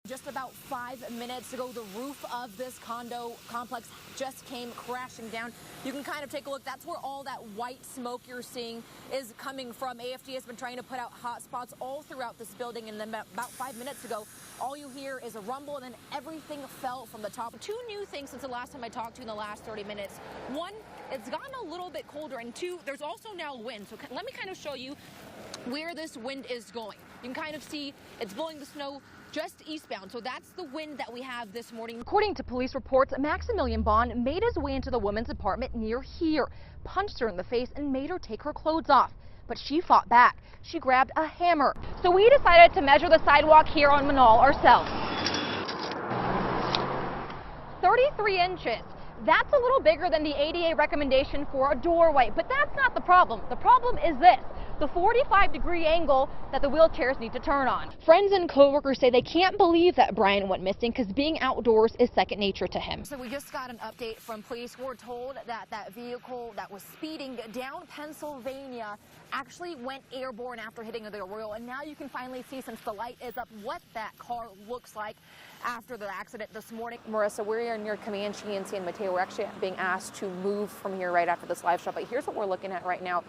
Just about 5 minutes ago, the roof of this condo complex just came crashing down. You can kind of take a look. That's where all that white smoke you're seeing is coming from. AFD has been trying to put out hot spots all throughout this building, and then about 5 minutes ago, all you hear is a rumble, and then everything fell from the top. Two new things since the last time I talked to you in the last 30 minutes. One, it's gotten a little bit colder, and two, there's also now wind. So let me kind of show you where this wind is going. You can kind of see it's blowing the snow just eastbound, so that's the wind that we have this morning. According to police reports, Maximilian Bond made his way into the woman's apartment near here, punched her in the face, and made her take her clothes off. But she fought back. She grabbed a hammer. So we decided to measure the sidewalk here on Manal ourselves. 33 inches. That's a little bigger than the ADA recommendation for a doorway, but that's not the problem. The problem is this: the 45-degree angle that the wheelchairs need to turn on. Friends and coworkers say they can't believe that Brian went missing because being outdoors is second nature to him. So we just got an update from police. We're told that that vehicle that was speeding down Pennsylvania actually went airborne after hitting the Royal, and now you can finally see, since the light is up, what that car looks like after the accident this morning. Marissa, we're near Comanche and San Mateo. We're actually being asked to move from here right after this live shot, but here's what we're looking at right now.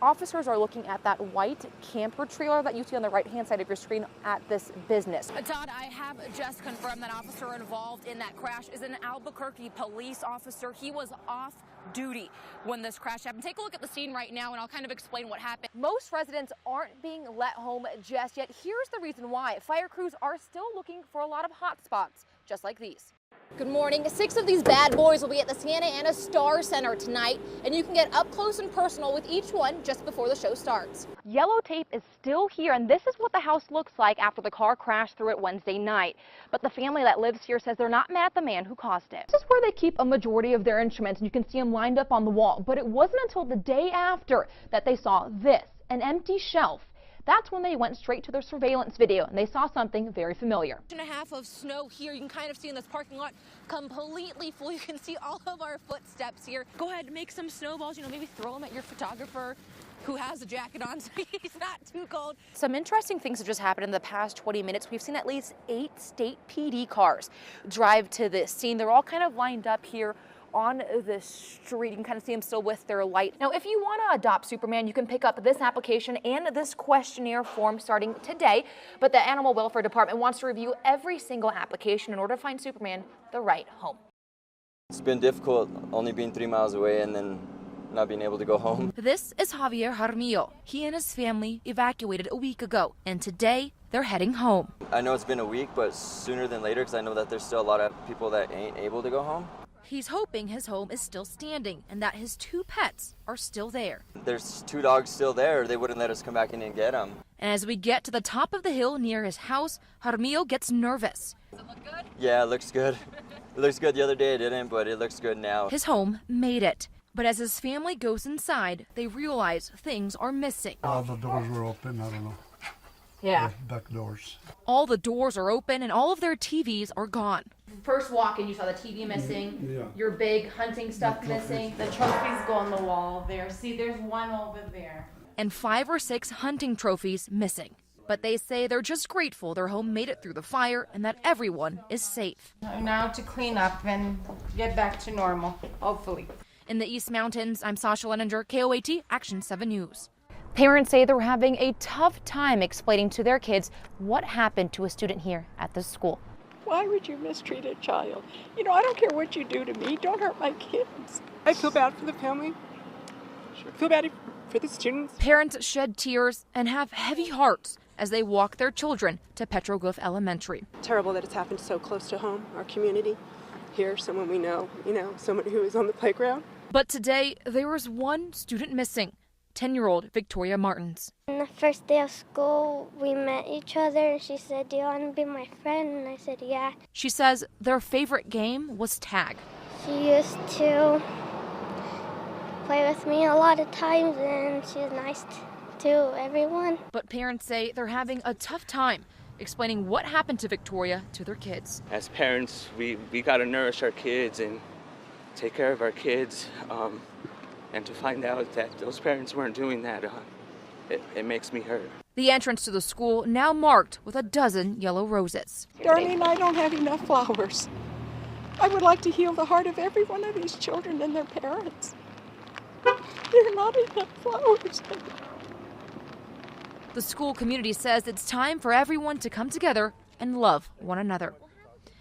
Officers are looking at that white camper trailer that you see on the right-hand side of your screen at this business. Todd, I have just confirmed that officer involved in that crash is an Albuquerque police officer. He was off duty when this crash happened. Take a look at the scene right now, and I'll kind of explain what happened. Most residents aren't being let home just yet. Here's the reason why. Fire crews are still looking for a lot of hot spots, just like these. Good morning. 6 of these bad boys will be at the Santa Ana Star Center tonight, and you can get up close and personal with each one just before the show starts. Yellow tape is still here, and this is what the house looks like after the car crashed through it Wednesday night. But the family that lives here says they're not mad at the man who caused it. This is where they keep a majority of their instruments, and you can see them lined up on the wall. But it wasn't until the day after that they saw this, an empty shelf. That's when they went straight to their surveillance video, and they saw something very familiar. 1.5 of snow here. You can kind of see in this parking lot completely full. You can see all of our footsteps here. Go ahead and make some snowballs, maybe throw them at your photographer who has a jacket on so he's not too cold. Some interesting things have just happened in the past 20 minutes. We've seen at least 8 state PD cars drive to this scene. They're all kind of lined up here on the street. You can kind of see them still with their light. Now, if you want to adopt Superman, you can pick up this application and this questionnaire form starting today. But the Animal Welfare Department wants to review every single application in order to find Superman the right home. It's been difficult only being 3 miles away and then not being able to go home. This is Javier Jaramillo. He and his family evacuated a week ago, and today they're heading home. I know it's been a week, but sooner than later, because I know that there's still a lot of people that ain't able to go home. He's hoping his home is still standing and that his 2 pets are still there. There's 2 dogs still there. They wouldn't let us come back in and get them. And as we get to the top of the hill near his house, Jaramillo gets nervous. Does it look good? Yeah, it looks good. It looks good. The other day it didn't, but it looks good now. His home made it. But as his family goes inside, they realize things are missing. All the doors were open. I don't know. Yeah. The back doors. All the doors are open and all of their TVs are gone. First walk in, you saw the TV missing, Yeah. your big hunting stuff missing. The trophies go on the wall there. See, there's one over there. And 5 or 6 hunting trophies missing. But they say they're just grateful their home made it through the fire and that everyone is safe. Now to clean up and get back to normal, hopefully. In the East Mountains, I'm Sasha Lenninger, KOAT Action 7 News. Parents say they're having a tough time explaining to their kids what happened to a student here at the school. Why would you mistreat a child? I don't care what you do to me. Don't hurt my kids. I feel bad for the family. I feel bad for the students. Parents shed tears and have heavy hearts as they walk their children to Petroglyph Elementary. Terrible that it's happened so close to home, our community. Here, someone we know, someone who is on the playground. But today, there was one student missing. 10-year-old Victoria Martins. On the first day of school, we met each other, and she said, "Do you want to be my friend?" And I said, "Yeah." She says their favorite game was tag. She used to play with me a lot of times, and she was nice to everyone. But parents say they're having a tough time explaining what happened to Victoria to their kids. As parents, we got to nourish our kids and take care of our kids. And to find out that those parents weren't doing that, it makes me hurt. The entrance to the school now marked with a dozen yellow roses. Darlene, I don't have enough flowers. I would like to heal the heart of every one of these children and their parents. There are not enough flowers. The school community says it's time for everyone to come together and love one another.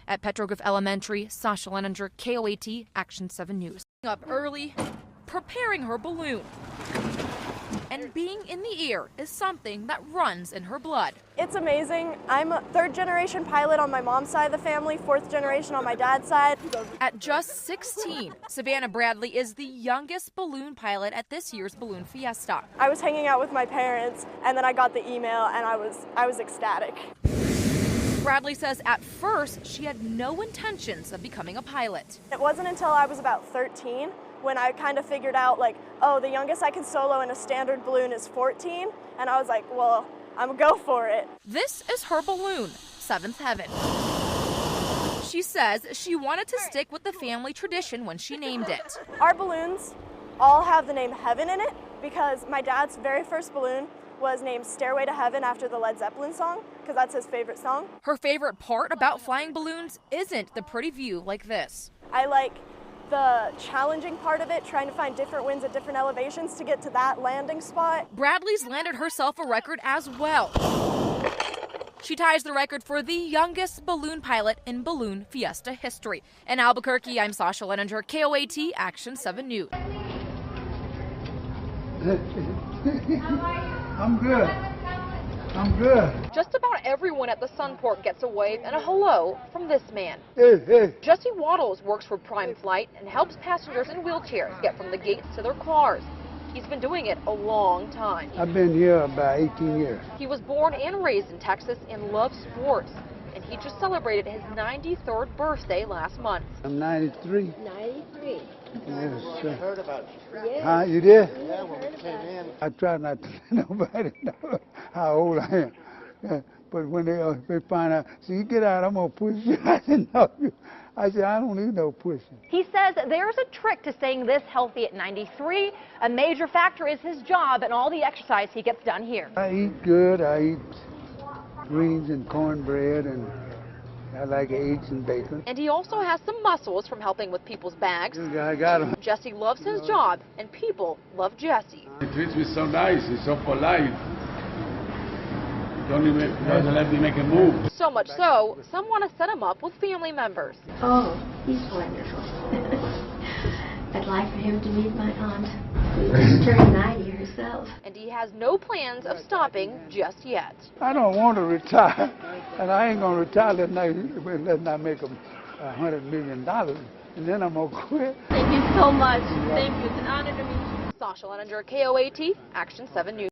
At Petroglyph Elementary, Sasha Lenninger, KOAT, Action 7 News. Up early, preparing her balloon. And being in the air is something that runs in her blood. It's amazing. I'm a third-generation pilot on my mom's side of the family, fourth generation on my dad's side. At just 16, Savannah Bradley is the youngest balloon pilot at this year's Balloon Fiesta. I was hanging out with my parents, and then I got the email, and I was ecstatic. Bradley says at first she had no intentions of becoming a pilot. It wasn't until I was about 13 when I kind of figured out, like, oh, the youngest I can solo in a standard balloon is 14, and I was like, well, I'm gonna go for it. This is her balloon, Seventh Heaven. She says she wanted to stick with the family tradition when she named it. Our balloons all have the name Heaven in it because my dad's very first balloon was named Stairway to Heaven after the Led Zeppelin song, because that's his favorite song. Her favorite part about flying balloons isn't the pretty view like this. I like the challenging part of it, trying to find different winds at different elevations to get to that landing spot. Bradley's landed herself a record as well. She ties the record for the youngest balloon pilot in Balloon Fiesta history. In Albuquerque, I'm Sasha Lenninger, KOAT, Action 7 News. I'm good. I'm good. Just about everyone at the Sunport gets a wave and a hello from this man. Hey. Jesse Waddles works for Prime Flight and helps passengers in wheelchairs get from the gates to their cars. He's been doing it a long time. I've been here about 18 years. He was born and raised in Texas and loves sports. And he just celebrated his 93rd birthday last month. I'm 93. 93. Yes, sir. Heard about you. Yes. Huh, you did? Yeah, when we came in. I try not to let nobody know how old I am. Yeah, but when they find out, so you get out, I'm going to push you. I said, no. I said, I don't need no pushing. He says there's a trick to staying this healthy at 93. A major factor is his job and all the exercise he gets done here. I eat good. I eat greens and cornbread, and I like eggs and bacon. And he also has some muscles from helping with people's bags. I got them. Jesse loves his job, and people love Jesse. He treats me so nice. He's so polite. Doesn't let me make a move. So much so, some want to set him up with family members. Oh, he's wonderful. I'd like for him to meet my aunt, who just turned 90 herself. And he has no plans of stopping just yet. I don't want to retire, and I ain't going to retire letting I make $100 million, and then I'm going to quit. Thank you so much. Thank you. It's an honor to meet you. Sasha Lenninger, KOAT, Action 7 News.